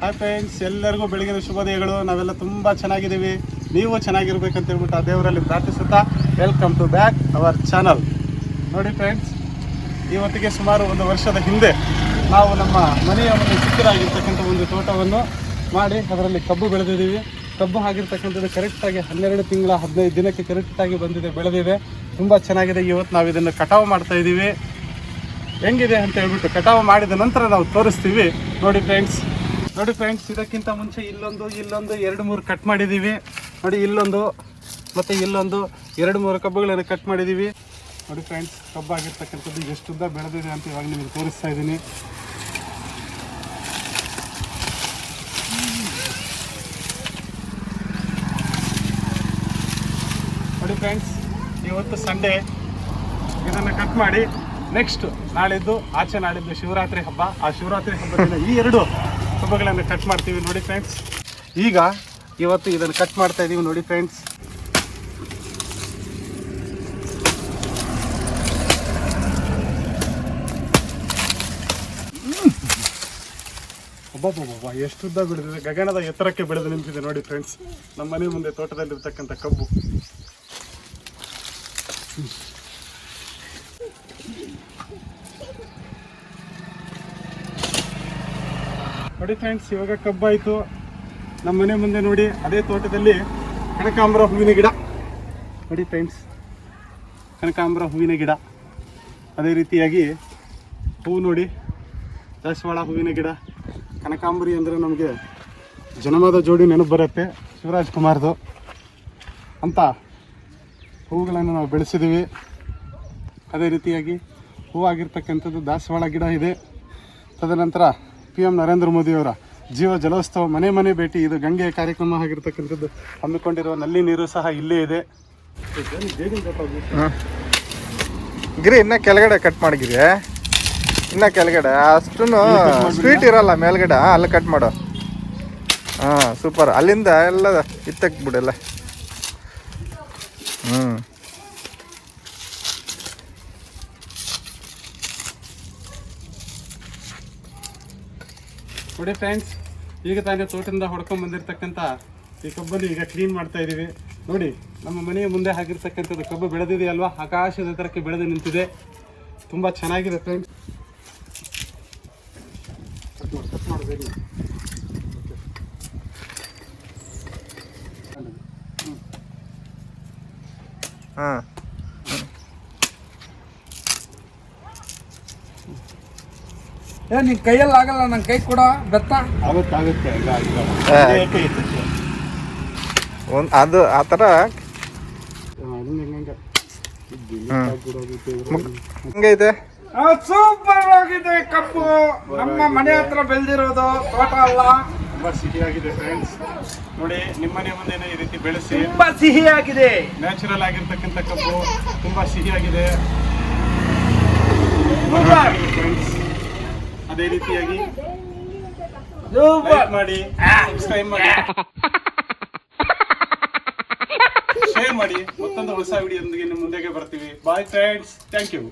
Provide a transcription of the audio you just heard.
Hi friends, ಎಲ್ಲರಿಗೂ ಬೆಳಗಿನ ಶುಭೋದಯಗಳು. ನಾವೆಲ್ಲ ತುಂಬ ಚೆನ್ನಾಗಿದ್ದೀವಿ, ನೀವು ಚೆನ್ನಾಗಿರ್ಬೇಕಂತ ಹೇಳ್ಬಿಟ್ಟು ಆ ದೇವರಲ್ಲಿ ಪ್ರಾರ್ಥಿಸುತ್ತಾ welcome to back our channel. ನೋಡಿ ಫ್ರೆಂಡ್ಸ್, ಇವತ್ತಿಗೆ ಸುಮಾರು ಒಂದು ವರ್ಷದ ಹಿಂದೆ ನಾವು ನಮ್ಮ ಮನೆಯ ಒಂದು ಚಿಕ್ಕದಾಗಿರ್ತಕ್ಕಂಥ ಒಂದು ತೋಟವನ್ನು ಮಾಡಿ ಅದರಲ್ಲಿ ಕಬ್ಬು ಬೆಳೆದಿದ್ದೀವಿ. ಕಬ್ಬು ಆಗಿರ್ತಕ್ಕಂಥದ್ದು ಕರೆಕ್ಟಾಗಿ 12 ತಿಂಗಳ 15 ದಿನಕ್ಕೆ ಕರೆಕ್ಟಾಗಿ ಬಂದಿದೆ, ಬೆಳೆದಿದೆ, ತುಂಬ ಚೆನ್ನಾಗಿದೆ. ಇವತ್ತು ನಾವು ಇದನ್ನು ಕಟಾವು ಮಾಡ್ತಾ ಇದ್ದೀವಿ. ಹೆಂಗಿದೆ ಅಂತ ಹೇಳ್ಬಿಟ್ಟು ಕಟಾವು ಮಾಡಿದ ನಂತರ ನಾವು ತೋರಿಸ್ತೀವಿ. ನೋಡಿ ಫ್ರೆಂಡ್ಸ್, ಇದಕ್ಕಿಂತ ಮುಂಚೆ ಇಲ್ಲೊಂದು 2-3 ಕಟ್ ಮಾಡಿದ್ದೀವಿ. ನೋಡಿ, ಇಲ್ಲೊಂದು ಮತ್ತು ಇಲ್ಲೊಂದು 2-3 ಕಬ್ಬುಗಳನ್ನು ಕಟ್ ಮಾಡಿದ್ದೀವಿ. ನೋಡಿ ಫ್ರೆಂಡ್ಸ್, ಕಬ್ಬಾಗಿರ್ತಕ್ಕಂಥದ್ದು ಎಷ್ಟುದ್ದ ಬೆಳೆದಿದೆ ಅಂತ ಇವಾಗ ನಿಮಗೆ ತೋರಿಸ್ತಾ ಇದ್ದೀನಿ. ನೋಡಿ ಫ್ರೆಂಡ್ಸ್, ಇವತ್ತು ಸಂಡೇ, ಇದನ್ನು ಕಟ್ ಮಾಡಿ ನೆಕ್ಸ್ಟ್ ನಾಳಿದ್ದು ಶಿವರಾತ್ರಿ ಹಬ್ಬ. ಆ ಶಿವರಾತ್ರಿ ಹಬ್ಬದಿಂದ ಈ 2 ಕಬ್ಬುಗಳನ್ನು ಕಟ್ ಮಾಡ್ತೀವಿ. ನೋಡಿ ಫ್ರೆಂಡ್ಸ್, ಇವತ್ತು ಇದನ್ನು ಕಟ್ ಮಾಡ್ತಾ ಇದ್ದೀವಿ. ನೋಡಿ ಫ್ರೆಂಡ್ಸ್, ಒಬ್ಬೊಬ್ಬ ಎಷ್ಟುದ್ದ ಬೆಳೆದಿದೆ, ಗಗನದ ಎತ್ತರಕ್ಕೆ ಬೆಳೆದು ನಿಂತಿದೆ. ನೋಡಿ ಫ್ರೆಂಡ್ಸ್, ನಮ್ಮ ಮನೆ ಮುಂದೆ ತೋಟದಲ್ಲಿರ್ತಕ್ಕಂಥ ಕಬ್ಬು. ನೋಡಿ ಫ್ರೆಂಡ್ಸ್, ಇವಾಗ ಕಬ್ಬಾಯಿತು. ನಮ್ಮ ಮನೆ ಮುಂದೆ ನೋಡಿ, ಅದೇ ತೋಟದಲ್ಲಿ ಕನಕಾಂಬರ ಹೂವಿನ ಗಿಡ. ನೋಡಿ ಫ್ರೆಂಡ್ಸ್, ಕನಕಾಂಬರ ಹೂವಿನ ಗಿಡ. ಅದೇ ರೀತಿಯಾಗಿ ಹೂವು ನೋಡಿ, ದಾಸವಾಳ ಹೂವಿನ ಗಿಡ. ಕನಕಾಂಬರಿ ಅಂದರೆ ನಮಗೆ ಜನಮದ ಜೋಡಿ ನೆನಪು ಬರುತ್ತೆ, ಶಿವರಾಜ್ ಕುಮಾರ್ದು ಅಂತ ಹೂವುಗಳನ್ನು ನಾವು ಬೆಳೆಸಿದ್ದೀವಿ. ಅದೇ ರೀತಿಯಾಗಿ ಹೂವಾಗಿರ್ತಕ್ಕಂಥದ್ದು ದಾಸವಾಳ ಗಿಡ ಇದೆ. ತದನಂತರ PM ನರೇಂದ್ರ ಮೋದಿಯವರ ಜೀವ ಜಲೋತ್ಸವ ಮನೆ ಭೇಟಿ, ಇದು ಗಂಗೆಯ ಕಾರ್ಯಕ್ರಮ ಆಗಿರ್ತಕ್ಕಂಥದ್ದು ಹಮ್ಮಿಕೊಂಡಿರುವ ನಲ್ಲಿ ನೀರು ಸಹ ಇಲ್ಲೇ ಇದೆ. ಗಿರಿ ಇನ್ನ ಕೆಳಗಡೆ ಕಟ್ ಮಾಡಿಗಿರಿ, ಇನ್ನ ಕೆಳಗಡೆ ಅಷ್ಟು ಸ್ವೀಟ್ ಇರಲ್ಲ, ಮೇಲ್ಗಡೆ ಅಲ್ಲಿ ಕಟ್ ಮಾಡು. ಹಾಂ, ಸೂಪರ್. ಅಲ್ಲಿಂದ ಎಲ್ಲ ಇತ್ತಕ್ ಬಿಡಲ್ಲ. ನೋಡಿ ಫ್ರೆಂಡ್ಸ್, ಈಗ ತಾನೇ ತೋಟದಿಂದ ಹೊಡ್ಕೊಂಡು ಬಂದಿರತಕ್ಕಂಥ ಈ ಕಬ್ಬನ್ನು ಈಗ ಕ್ಲೀನ್ ಮಾಡ್ತಾ ಇದ್ದೀವಿ. ನೋಡಿ, ನಮ್ಮ ಮನೆಯ ಮುಂದೆ ಆಗಿರ್ತಕ್ಕಂಥದ್ದು ಕಬ್ಬು ಬೆಳೆದಿದೆ ಅಲ್ವಾ, ಆಕಾಶದ ಎತ್ತರಕ್ಕೆ ಬೆಳೆದು ನಿಂತಿದೆ, ತುಂಬ ಚೆನ್ನಾಗಿದೆ ಫ್ರೆಂಡ್ಸ್. ಕಟ್ ಮಾಡಬೇಕು. ಹಾಂ, ನಿನ್ ಕೈಯಲ್ಲಿ ಆಗಲ್ಲ, ನನ್ನ ಕೈ ಕೂಡ ಬೆತ್ತ ಆಗುತ್ತೆ. ಅದು ಆ ಥರ ಹಂಗೈತೆ. ಸೂಪರ್ ಆಗಿದೆ ಕಬ್ಬು. ನಮ್ಮ ಮನೆ ಹತ್ರ ಬೆಳೆದಿರೋದು, ತೋಟ ಅಲ್ಲ. ತುಂಬ ಸಿಹಿಯಾಗಿದೆ ಫ್ರೆಂಡ್ಸ್. ನೋಡಿ, ನಿಮ್ಮನೆ ಮುಂದೆನೇ ಈ ರೀತಿ ಬೆಳೆಸಿ, ತುಂಬಾ ಸಿಹಿಯಾಗಿದೆ. ನ್ಯಾಚುರಲ್ ಆಗಿರ್ತಕ್ಕಂಥ ಕಬ್ಬು ತುಂಬ ಸಿಹಿಯಾಗಿದೆ ಫ್ರೆಂಡ್ಸ್. ಅದೇ ರೀತಿಯಾಗಿ ಲೈಕ್ ಮಾಡಿ, ಸಬ್ಸ್ಕ್ರೈಬ್ ಮಾಡಿ, ಶೇರ್ ಮಾಡಿ. ಮತ್ತೊಂದು ಹೊಸ ವಿಡಿಯೋದೊಂದಿಗೆ ನಿಮ್ಮ ಮುಂದೆಗೆ ಬರ್ತೀವಿ. Bye friends, thank you.